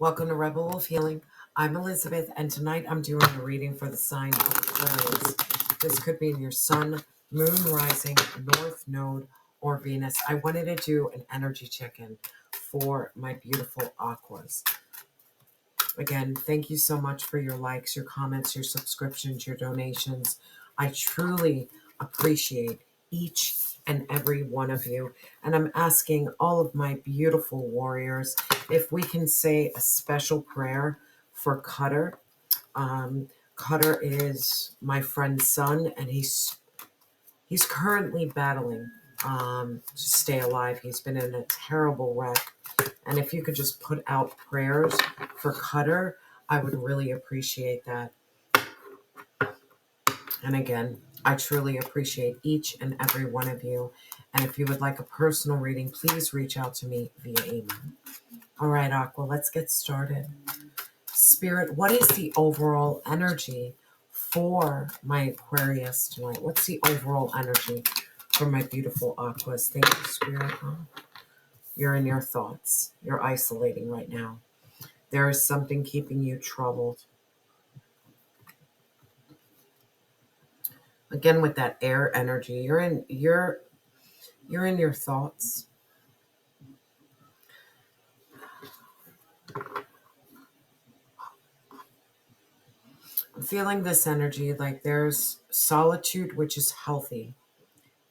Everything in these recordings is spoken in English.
Welcome to Rebel of Healing. I'm Elizabeth, and tonight I'm doing a reading for the sign of Aquarius. This could be in your sun, moon, rising, north node, or Venus. I wanted to do an energy check-in for my beautiful aquas. Again, thank you so much for your likes, your comments, your subscriptions, your donations. I truly appreciate each and every one of you. And I'm asking all of my beautiful warriors if we can say a special prayer for Cutter. Cutter is my friend's son, and he's currently battling to stay alive. He's been in a terrible wreck. And if you could just put out prayers for Cutter, I would really appreciate that. And again, I truly appreciate each and every one of you. And if you would like a personal reading, please reach out to me via email. All right, Aqua, let's get started. Spirit, what is the overall energy for my Aquarius tonight? What's the overall energy for my beautiful Aquas? Thank you, Spirit. You're in your thoughts. You're isolating right now. There is something keeping you troubled. Again, with that air energy, you're in your thoughts. I'm feeling this energy like there's solitude, which is healthy.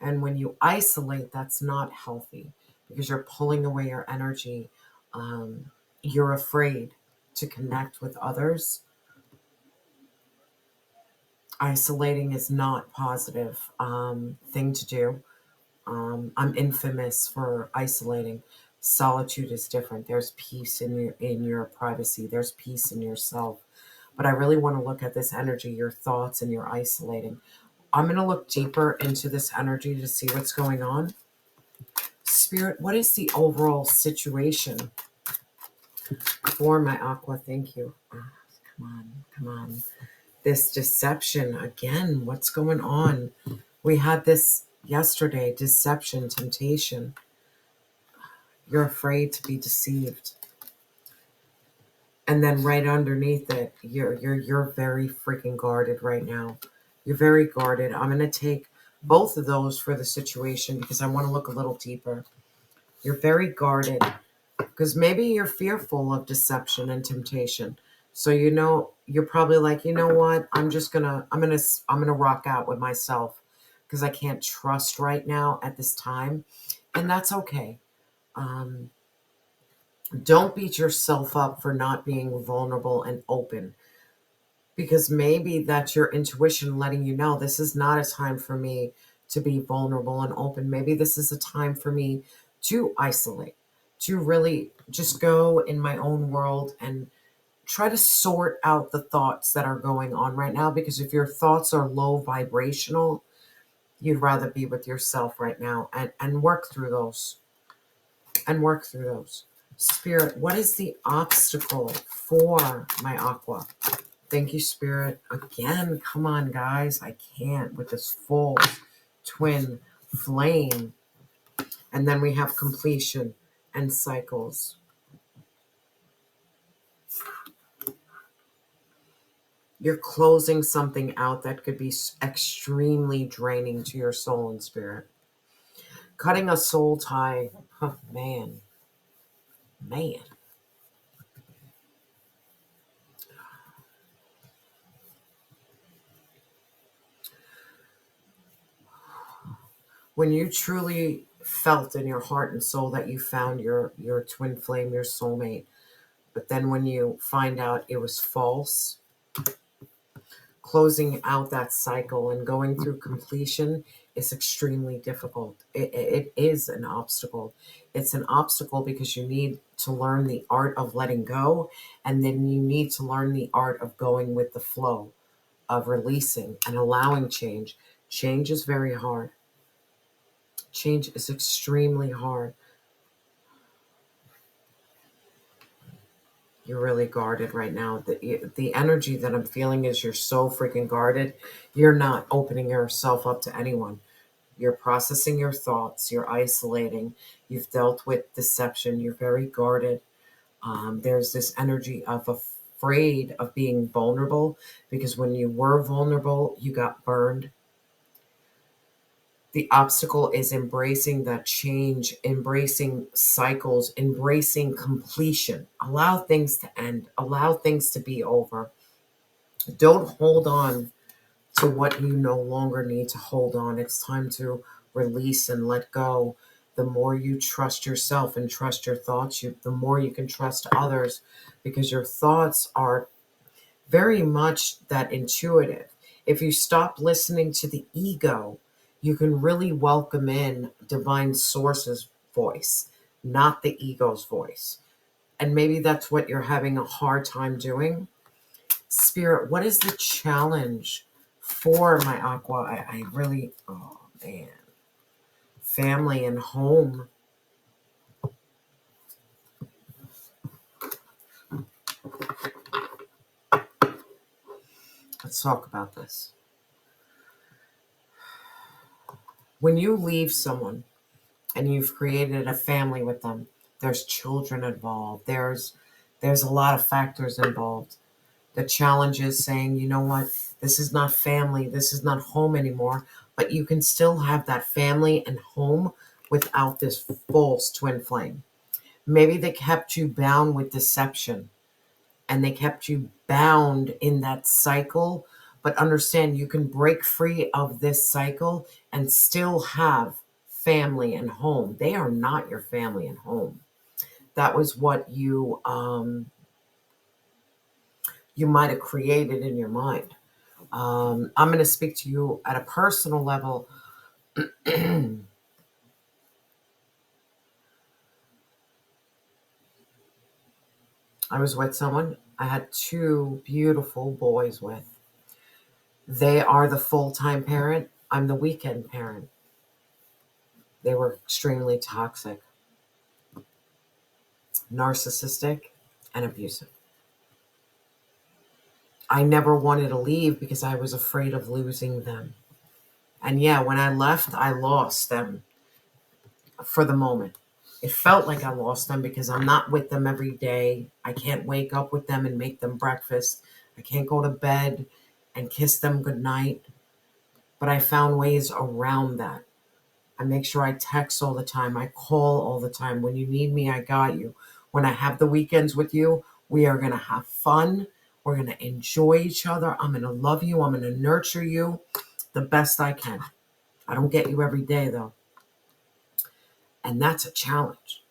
And when you isolate, that's not healthy because you're pulling away your energy. You're afraid to connect with others. Isolating is not positive thing to do. I'm infamous for isolating. Solitude is different. There's peace in your privacy. There's peace in yourself. But I really want to look at this energy, your thoughts, and your isolating. I'm going to look deeper into this energy to see what's going on. Spirit, what is the overall situation for my Aqua? Thank you. Come on. This deception again. What's going on? We had this yesterday. Deception, temptation. You're afraid to be deceived. And then right underneath it, you're very freaking guarded right now. You're very guarded. I'm going to take both of those for the situation because I want to look a little deeper. You're very guarded because maybe you're fearful of deception and temptation. So you're probably like, you know what? I'm gonna rock out with myself because I can't trust right now at this time, and that's okay. Don't beat yourself up for not being vulnerable and open because maybe that's your intuition letting you know this is not a time for me to be vulnerable and open. Maybe this is a time for me to isolate, to really just go in my own world and try to sort out the thoughts that are going on right now. Because if your thoughts are low vibrational, you'd rather be with yourself right now and work through those. Spirit, what is the obstacle for my Aqua? Thank you, Spirit. Again, come on, guys. I can't with this full twin flame. And then we have completion and cycles. You're closing something out that could be extremely draining to your soul and spirit. Cutting a soul tie. Oh, man. When you truly felt in your heart and soul that you found your twin flame, your soulmate, but then when you find out it was false, closing out that cycle and going through completion is extremely difficult. It is an obstacle. It's an obstacle because you need to learn the art of letting go, and then you need to learn the art of going with the flow, of releasing and allowing change. Change is very hard. Change is extremely hard. You're really guarded right now. The energy that I'm feeling is you're so freaking guarded. You're not opening yourself up to anyone. You're processing your thoughts. You're isolating. You've dealt with deception. You're very guarded. There's this energy of afraid of being vulnerable, because when you were vulnerable, you got burned. The obstacle is embracing that change, embracing cycles, embracing completion. Allow things to end, allow things to be over. Don't hold on to what you no longer need to hold on. It's time to release and let go. The more you trust yourself and trust your thoughts, the more you can trust others, because your thoughts are very much that intuitive. If you stop listening to the ego, you can really welcome in divine source's voice, not the ego's voice. And maybe that's what you're having a hard time doing. Spirit, what is the challenge for my aqua? I really, oh man, family and home. Let's talk about this. When you leave someone and you've created a family with them, there's children involved. There's a lot of factors involved. The challenge is saying, you know what, this is not family, this is not home anymore, but you can still have that family and home without this false twin flame. Maybe they kept you bound with deception and they kept you bound in that cycle. But understand, you can break free of this cycle and still have family and home. They are not your family and home. That was what you might have created in your mind. I'm going to speak to you at a personal level. I was with someone I had two beautiful boys with. They are the full-time parent. I'm the weekend parent. They were extremely toxic, narcissistic, and abusive. I never wanted to leave because I was afraid of losing them. And yeah, when I left, I lost them for the moment. It felt like I lost them because I'm not with them every day. I can't wake up with them and make them breakfast. I can't go to bed and kiss them goodnight. But I found ways around that. I make sure I text all the time. I call all the time. When you need me, I got you. When I have the weekends with you, we are going to have fun. We're going to enjoy each other. I'm going to love you. I'm going to nurture you the best I can. I don't get you every day, though. And that's a challenge.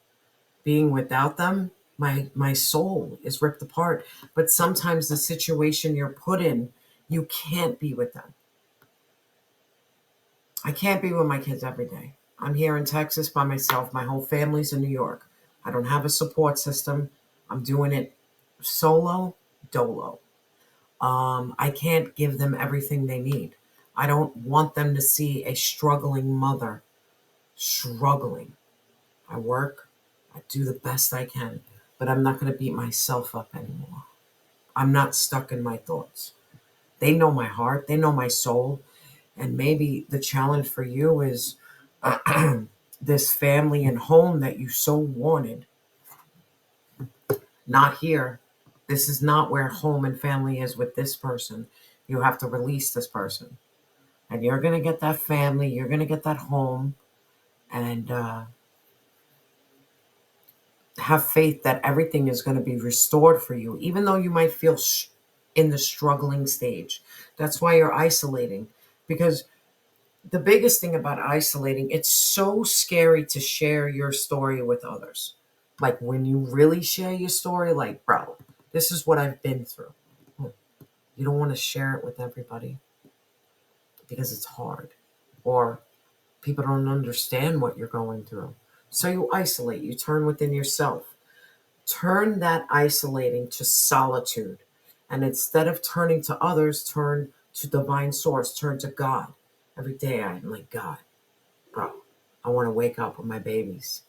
Being without them, my soul is ripped apart. But sometimes the situation you're put in, you can't be with them. I can't be with my kids every day. I'm here in Texas by myself. My whole family's in New York. I don't have a support system. I'm doing it solo, dolo. I can't give them everything they need. I don't want them to see a struggling mother struggling. I work, I do the best I can, but I'm not going to beat myself up anymore. I'm not stuck in my thoughts. They know my heart, they know my soul. And maybe the challenge for you is this family and home that you so wanted, not here. This is not where home and family is with this person. You have to release this person. And you're going to get that family, you're going to get that home, and have faith that everything is going to be restored for you, even though you might feel in the struggling stage. That's why you're isolating, because the biggest thing about isolating, it's so scary to share your story with others. Like when you really share your story, like, bro, this is what I've been through. You don't want to share it with everybody because it's hard, or people don't understand what you're going through. So you isolate, you turn within yourself. Turn that isolating to solitude. And instead of turning to others, turn to divine source, turn to God. Every day I'm like, God, bro, I want to wake up with my babies.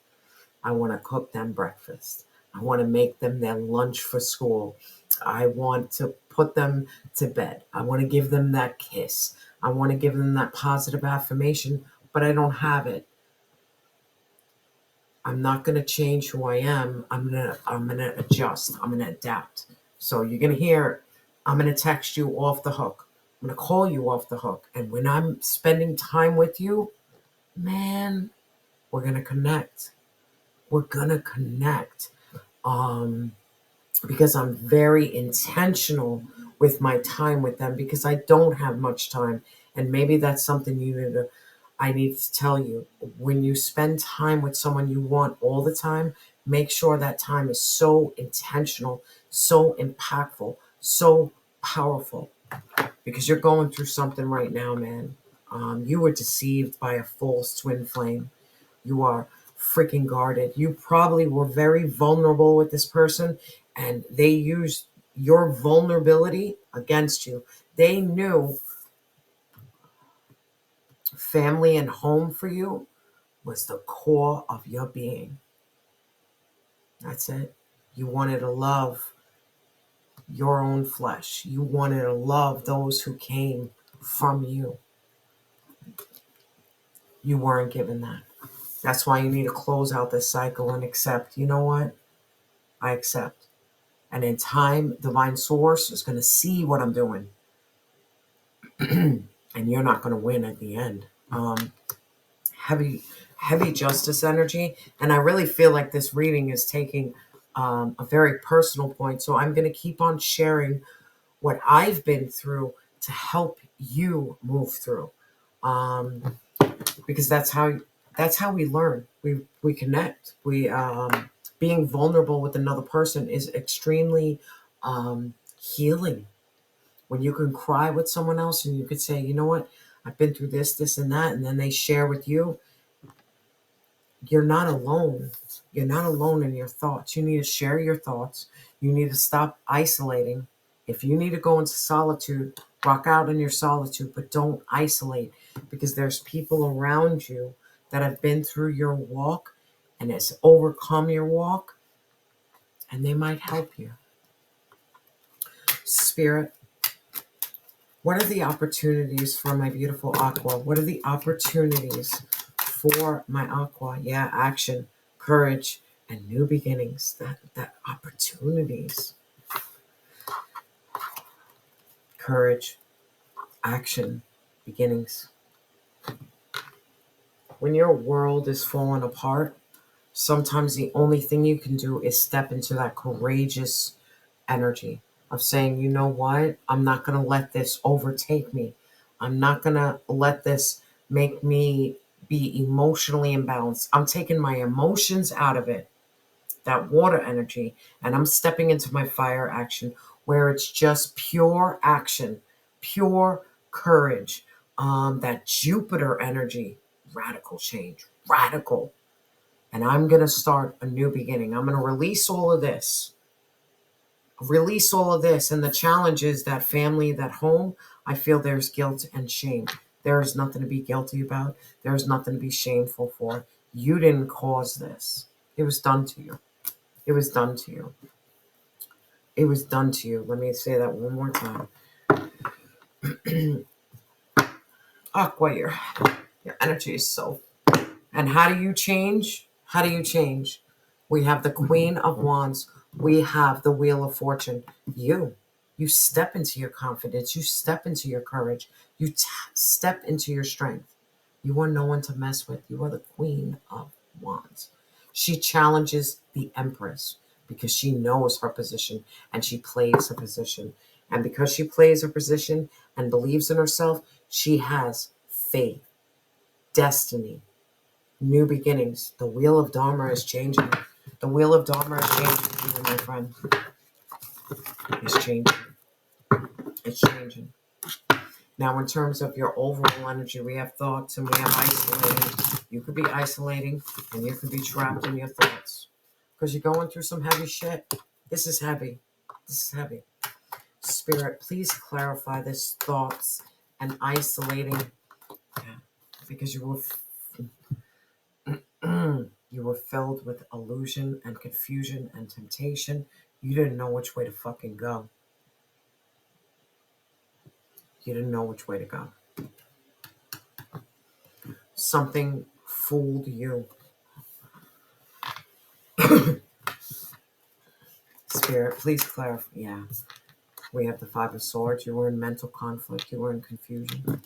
I want to cook them breakfast. I want to make them their lunch for school. I want to put them to bed. I want to give them that kiss. I want to give them that positive affirmation, but I don't have it. I'm not going to change who I am. I'm going to adjust. I'm going to adapt. So you're going to hear, I'm going to text you off the hook. I'm going to call you off the hook. And when I'm spending time with you, man, we're going to connect. We're going to connect. Because I'm very intentional with my time with them, because I don't have much time. And maybe that's something I need to tell you. When you spend time with someone you want all the time, make sure that time is so intentional, so impactful, so powerful, because you're going through something right now, man. You were deceived by a false twin flame. You are freaking guarded. You probably were very vulnerable with this person, and they used your vulnerability against you. They knew family and home for you was the core of your being. That's it. You wanted to love your own flesh. You wanted to love those who came from you. You weren't given that. That's why you need to close out this cycle and accept, you know what? I accept. And in time, divine source is going to see what I'm doing. And you're not going to win at the end. Heavy justice energy. And I really feel like this reading is taking a very personal point. So I'm going to keep on sharing what I've been through to help you move through. Because that's how we learn. We connect. Being vulnerable with another person is extremely healing. When you can cry with someone else and you could say, you know what, I've been through this, and that, and then they share with you, you're not alone. You're not alone in your thoughts. You need to share your thoughts. You need to stop isolating. If you need to go into solitude, rock out in your solitude, but don't isolate, because there's people around you that have been through your walk and has overcome your walk, and they might help you. Spirit, what are the opportunities for my beautiful Aqua? What are the opportunities for my Aqua? Yeah, action, courage, and new beginnings. That opportunities. Courage, action, beginnings. When your world is falling apart, sometimes the only thing you can do is step into that courageous energy of saying, you know what? I'm not going to let this overtake me. I'm not going to let this make me be emotionally imbalanced. I'm taking my emotions out of it, that water energy, and I'm stepping into my fire action, where it's just pure action, pure courage, that Jupiter energy, radical change, radical. And I'm going to start a new beginning. I'm going to release all of this. And the challenge is that family, that home, I feel there's guilt and shame. There is nothing to be guilty about. There's nothing to be shameful for. You didn't cause this. It was done to you. It was done to you. It was done to you. Let me say that one more time. Aqua, your energy is so. And how do you change? How do you change? We have the Queen of Wands. We have the Wheel of Fortune. You step into your confidence. You step into your courage. You step into your strength. You are no one to mess with. You are the Queen of Wands. She challenges the Empress because she knows her position and she plays her position. And because she plays her position and believes in herself, she has faith, destiny, new beginnings. The wheel of Dharma is changing. The wheel of Dharma is changing, my friend. It's changing. It's changing. Now, in terms of your overall energy, we have thoughts and we have isolating. You could be isolating and you could be trapped in your thoughts because you're going through some heavy shit. This is heavy. This is heavy. Spirit, please clarify this thoughts and isolating. Yeah, because you were filled with illusion and confusion and temptation. You didn't know which way to fucking go. You didn't know which way to go. Something fooled you. Spirit, please clarify. Yeah, we have the Five of Swords. You were in mental conflict. You were in confusion.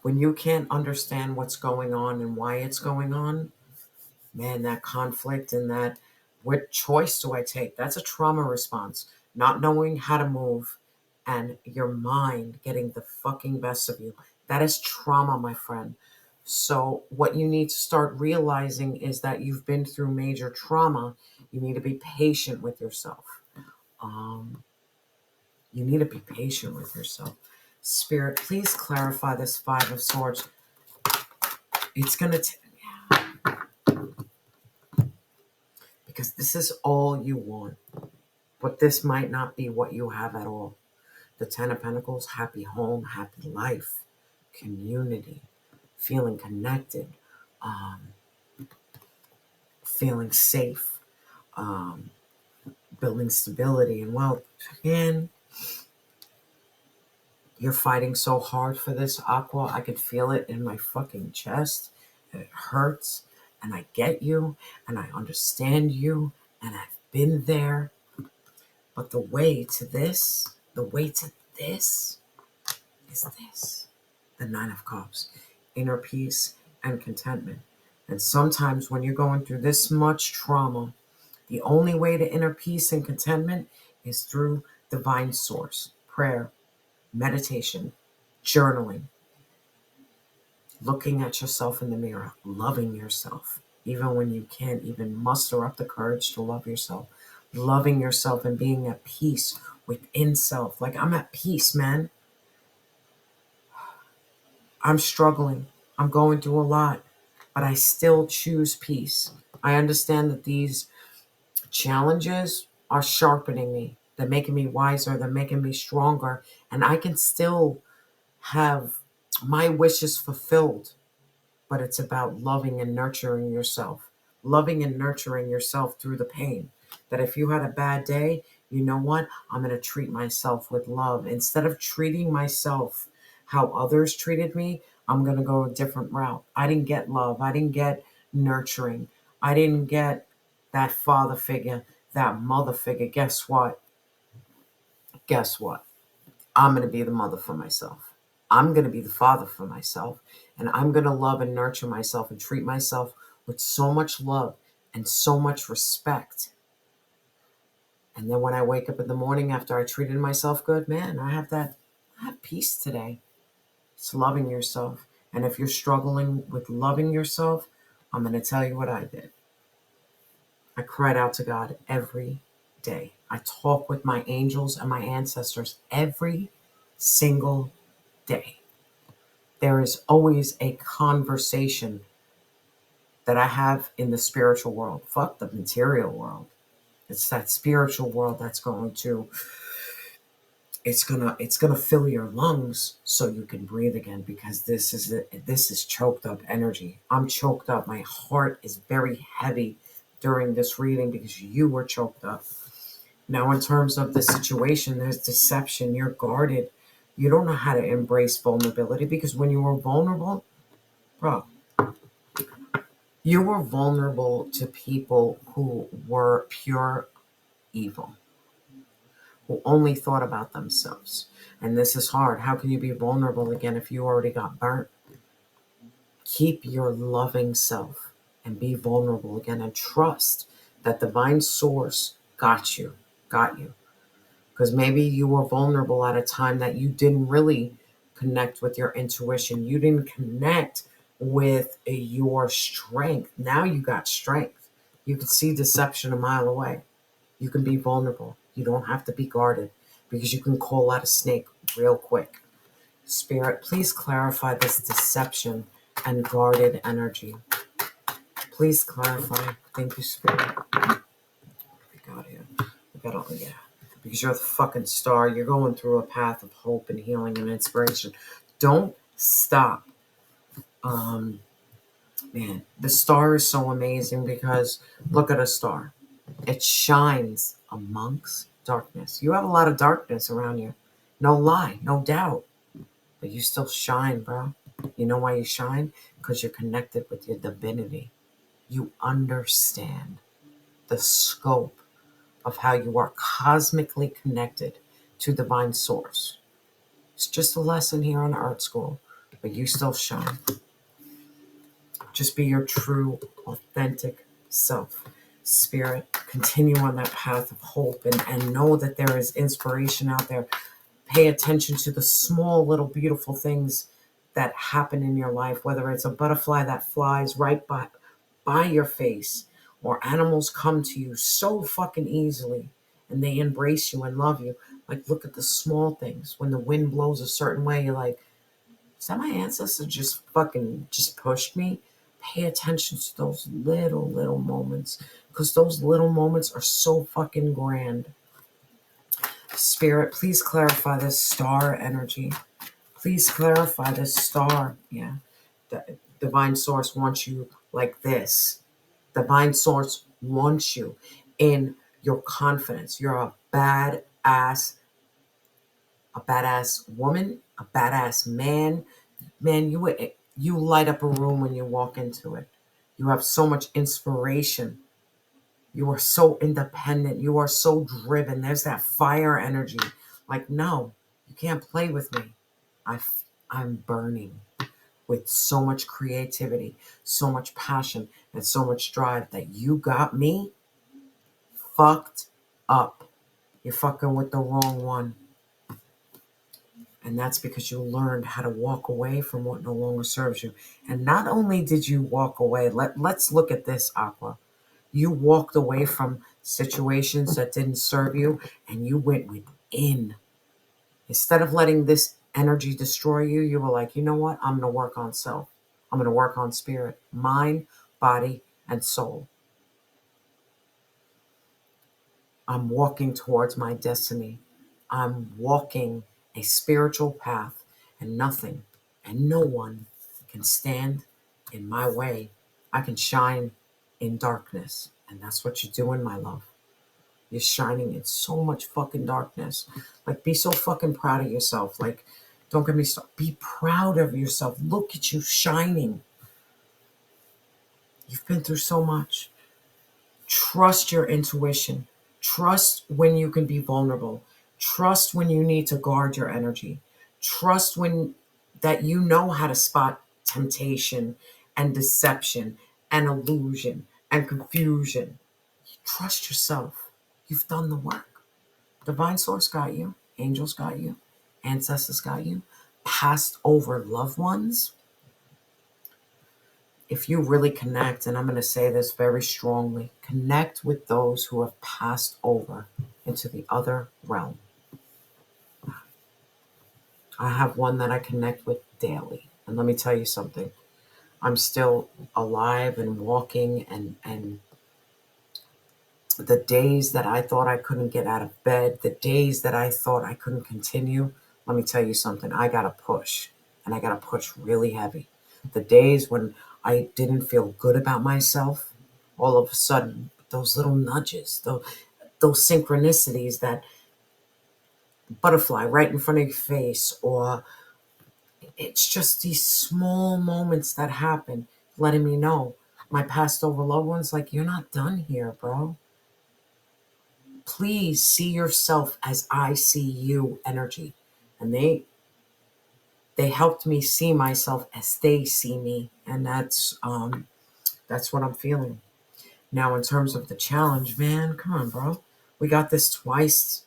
When you can't understand what's going on and why it's going on, man, that conflict and that, what choice do I take? That's a trauma response. Not knowing how to move and your mind getting the fucking best of you. That is trauma, my friend. So what you need to start realizing is that you've been through major trauma. You need to be patient with yourself. You need to be patient with yourself. Spirit, please clarify this Five of Swords. It's going to because this is all you want. But this might not be what you have at all. The Ten of Pentacles, happy home, happy life, community, feeling connected, feeling safe, building stability and wealth. Man, you're fighting so hard for this, Aqua. I could feel it in my fucking chest. And it hurts. And I get you. And I understand you. And I've been there. But the way to this is this. The Nine of Cups. Inner peace and contentment. And sometimes when you're going through this much trauma, the only way to inner peace and contentment is through divine source, prayer, meditation, journaling, looking at yourself in the mirror, loving yourself, even when you can't even muster up the courage to love yourself, loving yourself and being at peace within self. Like, I'm at peace, man. I'm struggling. I'm going through a lot, but I still choose peace. I understand that these challenges are sharpening me. They're making me wiser. They're making me stronger. And I can still have my wishes fulfilled. But it's about loving and nurturing yourself. Loving and nurturing yourself through the pain. That if you had a bad day, you know what? I'm going to treat myself with love. Instead of treating myself how others treated me, I'm going to go a different route. I didn't get love. I didn't get nurturing. I didn't get that father figure, that mother figure. Guess what? Guess what? I'm going to be the mother for myself. I'm going to be the father for myself. And I'm going to love and nurture myself and treat myself with so much love and so much respect. And then when I wake up in the morning after I treated myself good, man, I have peace today. It's loving yourself. And if you're struggling with loving yourself, I'm going to tell you what I did. I cried out to God every day. I talk with my angels and my ancestors every single day. There is always a conversation that I have in the spiritual world. Fuck the material world. It's that spiritual world that's going to, it's gonna fill your lungs so you can breathe again, because this is choked up energy. I'm choked up. My heart is very heavy during this reading because you were choked up. Now, in terms of the situation, there's deception. You're guarded. You don't know how to embrace vulnerability, because when you were vulnerable, bro, you were vulnerable to people who were pure evil, who only thought about themselves. And this is hard. How can you be vulnerable again if you already got burnt? Keep your loving self and be vulnerable again, and trust that divine source got you. Because maybe you were vulnerable at a time that you didn't really connect with your intuition. You didn't connect with your strength. Now you got strength. You can see deception a mile away. You can be vulnerable. You don't have to be guarded, because you can call out a snake real quick. Spirit, please clarify this deception and guarded energy. Please clarify. Thank you, Spirit. We got here. Yeah. Because you're the fucking star. You're going through a path of hope and healing and inspiration. Don't stop. Man, the star is so amazing, because look at a star. It shines amongst darkness. You have a lot of darkness around you. No lie, no doubt. But you still shine, bro. You know why you shine? Because you're connected with your divinity. You understand the scope of how you are cosmically connected to divine source. It's just a lesson here on art school, but you still shine. Just be your true, authentic self. Spirit, continue on that path of hope and know that there is inspiration out there. Pay attention to the small, little, beautiful things that happen in your life, whether it's a butterfly that flies right by your face, or animals come to you so fucking easily and they embrace you and love you. Like, look at the small things. When the wind blows a certain way, you're like, is that my ancestor just pushed me? Pay attention to those little moments, because those little moments are so fucking grand. Spirit, please clarify this star energy. Please clarify this star. Yeah. Divine source wants you like this. Divine source wants you in your confidence. You're a badass woman, a badass man. Man, you light up a room when you walk into it. You have so much inspiration. You are so independent. You are so driven. There's that fire energy. Like, no, you can't play with me. I'm burning with so much creativity, so much passion, and so much drive that you got me fucked up. You're fucking with the wrong one. And that's because you learned how to walk away from what no longer serves you. And not only did you walk away, let's look at this, Aqua. You walked away from situations that didn't serve you, and you went within. Instead of letting this energy destroy you, you were like, you know what? I'm going to work on self. I'm going to work on spirit, mind, body, and soul. I'm walking towards my destiny. I'm walking a spiritual path, and nothing and no one can stand in my way. I can shine in darkness, and that's what you're doing, my love. You're shining in so much fucking darkness. Like, be so fucking proud of yourself. Like, don't get me started. Be proud of yourself. Look at you shining. You've been through so much. Trust your intuition. Trust when you can be vulnerable. Trust when you need to guard your energy. Trust when that you know how to spot temptation and deception and illusion and confusion. Trust yourself. You've done the work. Divine source got you. Angels got you. Ancestors got you. Passed over loved ones. If you really connect, and I'm going to say this very strongly, connect with those who have passed over into the other realm. I have one that I connect with daily. And let me tell you something. I'm still alive and walking, and the days that I thought I couldn't get out of bed, the days that I thought I couldn't continue, let me tell you something. I got to push, and I got to push really heavy. The days when I didn't feel good about myself, all of a sudden, those little nudges, those synchronicities, that butterfly right in front of your face, or it's just these small moments that happen, letting me know my past over loved ones, like, you're not done here, bro. Please see yourself as I see you energy. And they helped me see myself as they see me. And that's what I'm feeling. Now, in terms of the challenge, man, come on, bro. We got this twice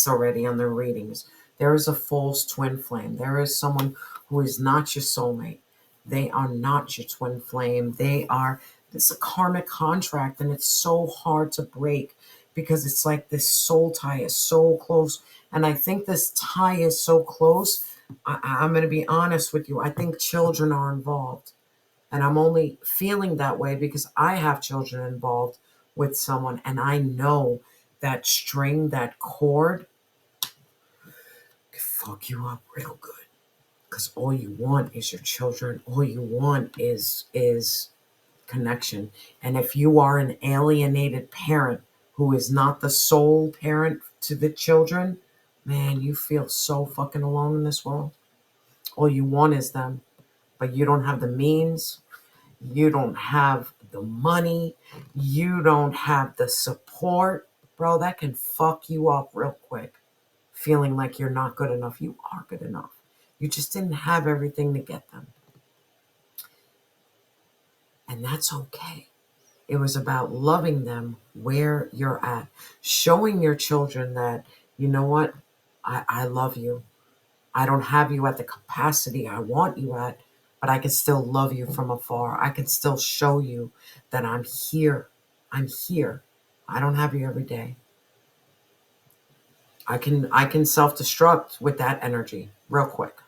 already on the readings. There is a false twin flame. There is someone who is not your soulmate. They are not your twin flame. It's a karmic contract, and it's so hard to break because it's like this soul tie is so close. And I think this tie is so close. I'm going to be honest with you. I think children are involved. And I'm only feeling that way because I have children involved with someone, and I know that string, that cord, can fuck you up real good. Because all you want is your children. All you want is connection. And if you are an alienated parent who is not the sole parent to the children, man, you feel so fucking alone in this world. All you want is them, but you don't have the means. You don't have the money, you don't have the support, bro, that can fuck you up real quick. Feeling like you're not good enough. You are good enough. You just didn't have everything to get them. And that's okay. It was about loving them where you're at. Showing your children that, you know what? I love you. I don't have you at the capacity I want you at, but I can still love you from afar. I can still show you that I'm here. I'm here. I don't have you every day. I can self-destruct with that energy real quick,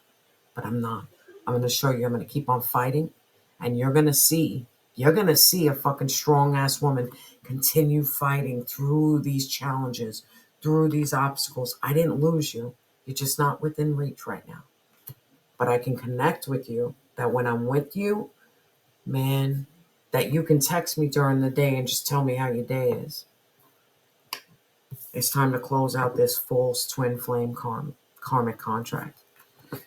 but I'm not. I'm going to show you. I'm going to keep on fighting, and you're going to see a fucking strong ass woman continue fighting through these challenges, through these obstacles. I didn't lose you. You're just not within reach right now. But I can connect with you that when I'm with you, man, that you can text me during the day and just tell me how your day is. It's time to close out this false twin flame karmic contract.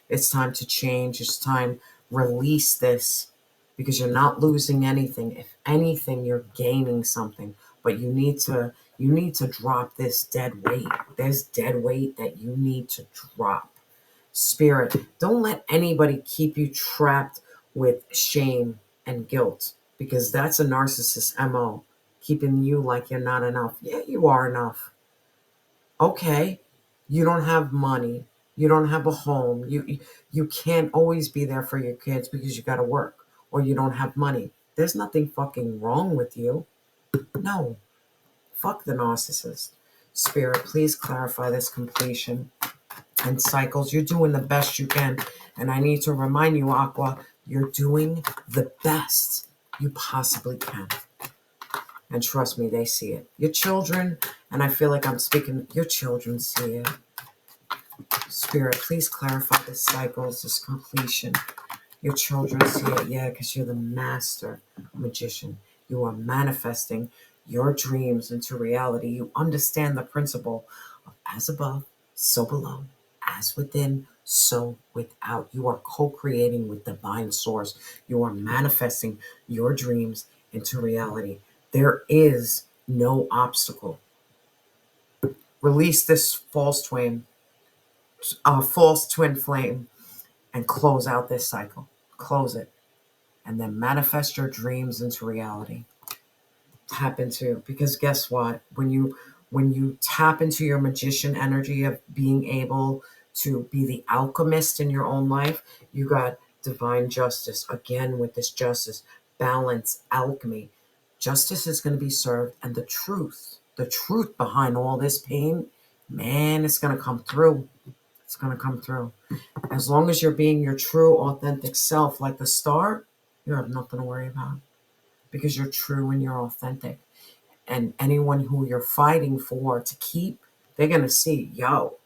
It's time to change. It's time release this because you're not losing anything. If anything, you're gaining something. But you need to drop this dead weight. There's dead weight that you need to drop. Spirit, don't let anybody keep you trapped with shame and guilt because that's a narcissist MO, keeping you like you're not enough. Yeah, you are enough. Okay, you don't have money, you don't have a home, you can't always be there for your kids because you got to work or you don't have money. There's nothing fucking wrong with you. No, fuck the narcissist. Spirit, please clarify this completion and cycles. You're doing the best you can. And I need to remind you, Aqua, you're doing the best you possibly can. And trust me, they see it. Your children, and I feel like I'm speaking, your children see it. Spirit, please clarify the cycles, this completion. Your children see it, yeah, because you're the master magician. You are manifesting your dreams into reality. You understand the principle of as above, so below, as within, so without. You are co-creating with divine source. You are manifesting your dreams into reality. There is no obstacle. Release this false twin flame, and close out this cycle. Close it. And then manifest your dreams into reality. Tap into, because guess what? When you tap into your magician energy of being able to be the alchemist in your own life, you got divine justice. Again, with this justice, balance, alchemy. Justice is going to be served, and the truth behind all this pain, man, it's going to come through. It's going to come through. As long as you're being your true, authentic self, like the star, you have nothing to worry about because you're true and you're authentic. And anyone who you're fighting for to keep, they're going to see, yo,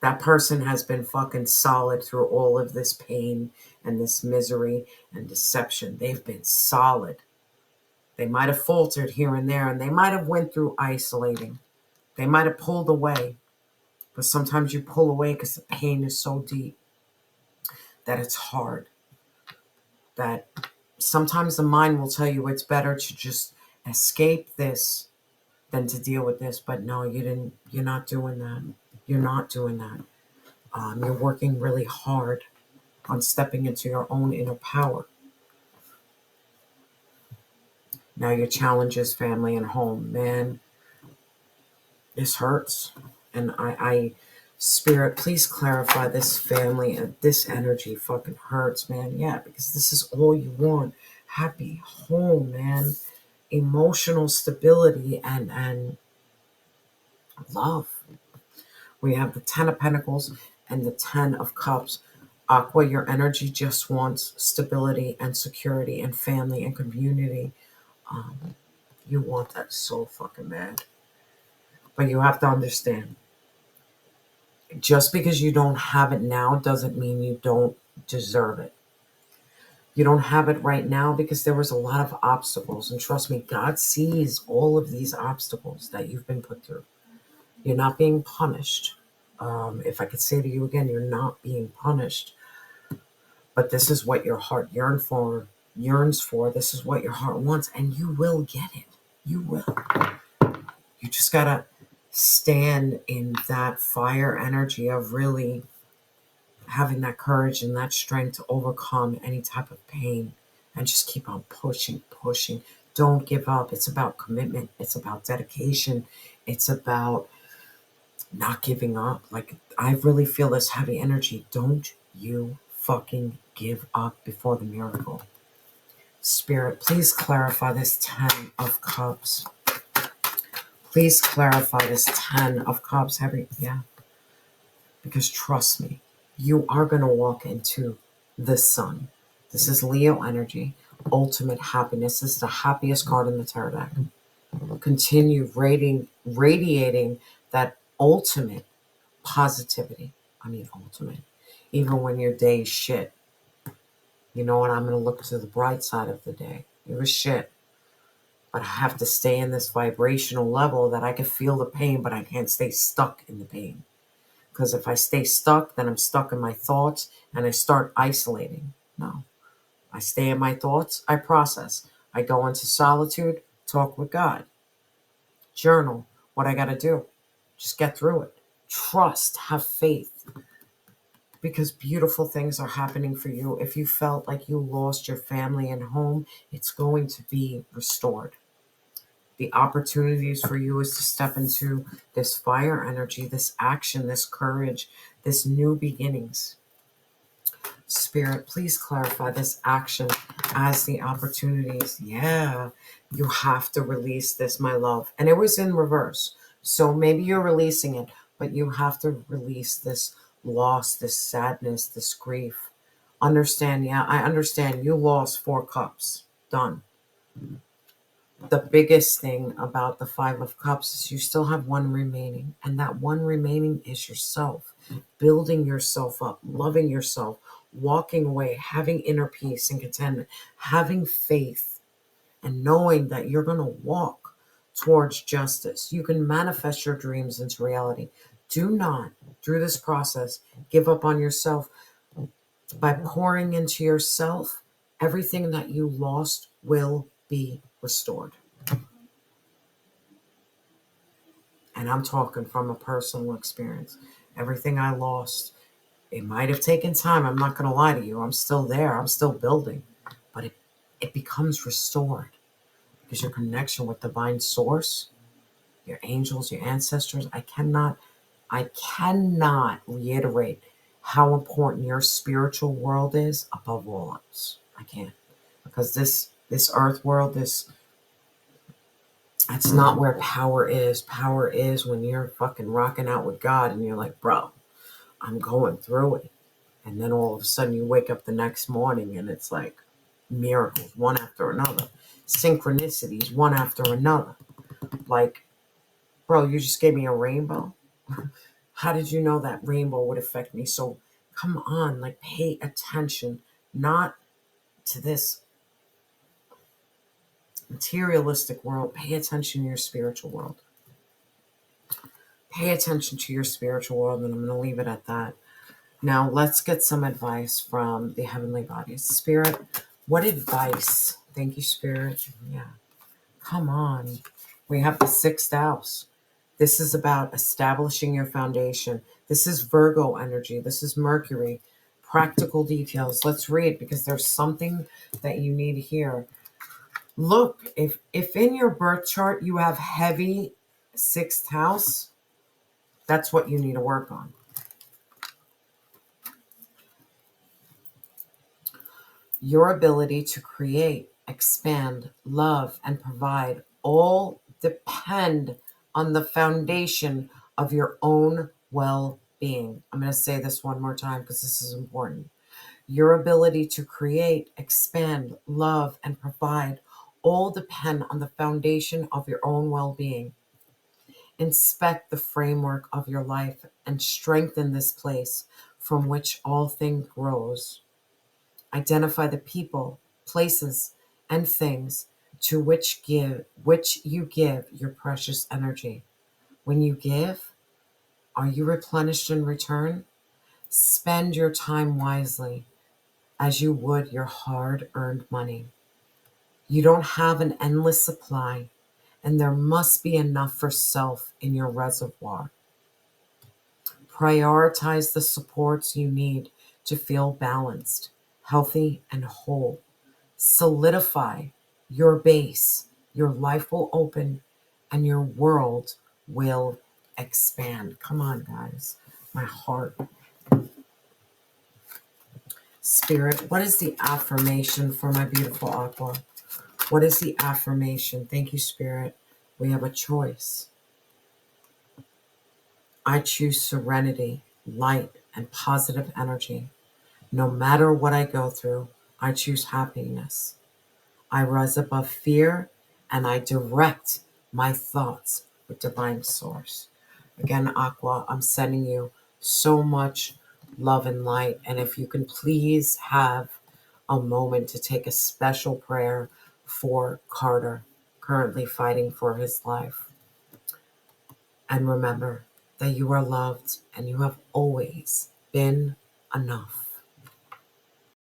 that person has been fucking solid through all of this pain and this misery and deception. They've been solid. They might have faltered here and there, and they might have went through isolating. They might have pulled away. But sometimes you pull away because the pain is so deep that it's hard. That sometimes the mind will tell you it's better to just escape this than to deal with this. But no, you're not doing that. You're not doing that. You're working really hard on stepping into your own inner power. Now your challenges, family and home, man, this hurts. And I Spirit, please clarify this family and this energy fucking hurts, man. Yeah, because this is all you want. Happy home, man. Emotional stability and love. We have the 10 of Pentacles and the 10 of Cups. Aqua, your energy just wants stability and security and family and community. You want that so fucking bad. But you have to understand, just because you don't have it now doesn't mean you don't deserve it. You don't have it right now because there was a lot of obstacles. And trust me, God sees all of these obstacles that you've been put through. You're not being punished. If I could say to you again, you're not being punished. But this is what your heart yearns for. This is what your heart wants, and you will get it. You will. You just gotta stand in that fire energy of really having that courage and that strength to overcome any type of pain and just keep on pushing, pushing. Don't give up. It's about commitment. It's about dedication. It's about not giving up. Like, I really feel this heavy energy. Don't you fucking give up before the miracle. Spirit, please clarify this 10 of Cups. Please clarify this 10 of Cups. Heavy, yeah. Because trust me, you are going to walk into the sun. This is Leo energy, ultimate happiness. This is the happiest card in the tarot deck. Continue radiating that ultimate positivity. I mean, ultimate. Even when your day is shit. You know what? I'm going to look to the bright side of the day. It was shit. But I have to stay in this vibrational level that I can feel the pain, but I can't stay stuck in the pain. Because if I stay stuck, then I'm stuck in my thoughts and I start isolating. No. I stay in my thoughts, I process. I go into solitude, talk with God. Journal what I got to do. Just get through it. Trust, have faith. Because beautiful things are happening for you. If you felt like you lost your family and home, it's going to be restored. The opportunities for you is to step into this fire energy, this action, this courage, this new beginnings. Spirit, please clarify this action as the opportunities. Yeah, you have to release this, my love. And it was in reverse. So maybe you're releasing it, but you have to release this loss, this sadness, this grief. Understand, yeah, I understand you lost 4 cups. Done. The biggest thing about the 5 of Cups is you still have 1 remaining. And that 1 remaining is yourself. Building yourself up, loving yourself, walking away, having inner peace and contentment, having faith, and knowing that you're going to walk towards justice. You can manifest your dreams into reality. Do not, through this process, give up on yourself. By pouring into yourself, everything that you lost will be restored. And I'm talking from a personal experience. Everything I lost, it might have taken time. I'm not going to lie to you. I'm still there. I'm still building. But it becomes restored because your connection with divine source, your angels, your ancestors, I cannot reiterate how important your spiritual world is above all else. I can't. Because this earth world, that's not where power is. Power is when you're fucking rocking out with God and you're like, bro, I'm going through it. And then all of a sudden you wake up the next morning and it's like miracles, one after another. Synchronicities, one after another. Like, bro, you just gave me a rainbow. How did you know that rainbow would affect me? So come on, like, pay attention, not to this materialistic world. Pay attention to your spiritual world. Pay attention to your spiritual world, and I'm going to leave it at that. Now, let's get some advice from the heavenly bodies. Spirit, what advice? Thank you, Spirit. Yeah. Come on. We have the 6th house. This is about establishing your foundation. This is Virgo energy. This is Mercury. Practical details. Let's read because there's something that you need to hear. Look, if in your birth chart you have heavy 6th house, that's what you need to work on. Your ability to create, expand, love, and provide all depend on the foundation of your own well-being. I'm going to say this one more time because this is important. Your ability to create, expand, love, and provide all depend on the foundation of your own well-being. Inspect the framework of your life and strengthen this place from which all things grows. Identify the people, places, and things to which you give your precious energy. When you give, are you replenished in return? Spend your time wisely. as you would your hard-earned money. You don't have an endless supply, and there must be enough for self in your reservoir. Prioritize the supports you need to feel balanced, healthy, and whole. Solidify your base. Your life will open and your world will expand. Come on, guys. My heart. Spirit, what is the affirmation for my beautiful Aqua? What is the affirmation? Thank you, Spirit. We have a choice. I choose serenity, light, and positive energy. No matter what I go through, I choose happiness. I rise above fear and I direct my thoughts with divine source. Again, Aqua, I'm sending you so much love and light. And if you can please have a moment to take a special prayer for Carter, currently fighting for his life. And remember that you are loved and you have always been enough.